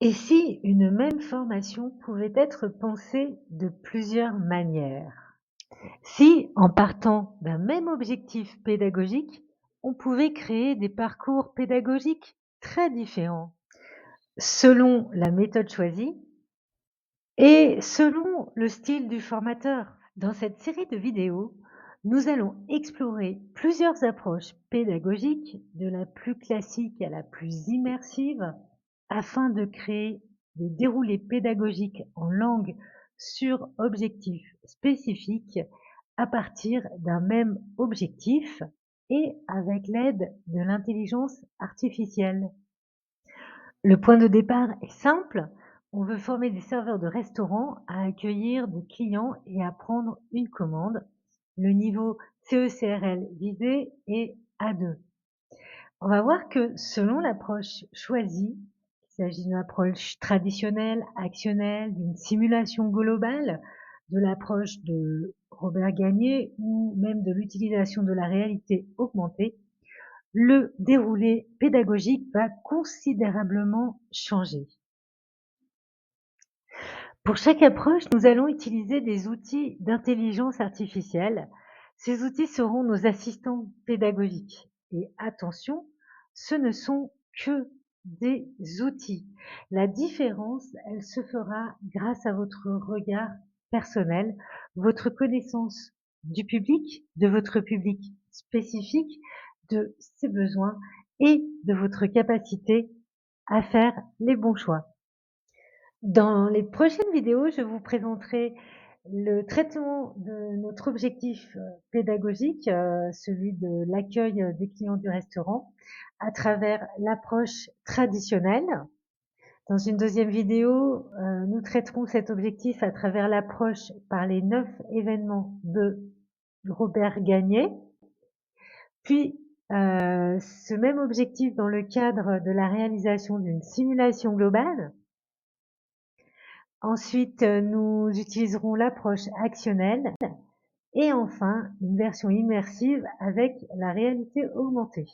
Et si une même formation pouvait être pensée de plusieurs manières? Si, en partant d'un même objectif pédagogique, on pouvait créer des parcours pédagogiques très différents, selon la méthode choisie et selon le style du formateur. Dans cette série de vidéos, nous allons explorer plusieurs approches pédagogiques, de la plus classique à la plus immersive, afin de créer des déroulés pédagogiques en langue sur objectifs spécifiques à partir d'un même objectif et avec l'aide de l'intelligence artificielle. Le point de départ est simple, on veut former des serveurs de restaurant à accueillir des clients et à prendre une commande. Le niveau CECRL visé est A2. On va voir que selon l'approche choisie, il s'agit d'une approche traditionnelle, actionnelle, d'une simulation globale, de l'approche de Robert Gagné ou même de l'utilisation de la réalité augmentée, le déroulé pédagogique va considérablement changer. Pour chaque approche, nous allons utiliser des outils d'intelligence artificielle. Ces outils seront nos assistants pédagogiques. Et attention, ce ne sont que des outils. La différence, elle se fera grâce à votre regard personnel, votre connaissance du public, de votre public spécifique, de ses besoins et de votre capacité à faire les bons choix. Dans les prochaines vidéos, je vous présenterai le traitement de notre objectif pédagogique, celui de l'accueil des clients du restaurant, à travers l'approche traditionnelle. Dans une deuxième vidéo, nous traiterons cet objectif à travers l'approche par les 9 événements de Robert Gagné. Puis, ce même objectif dans le cadre de la réalisation d'une simulation globale. Ensuite, nous utiliserons l'approche actionnelle et enfin une version immersive avec la réalité augmentée.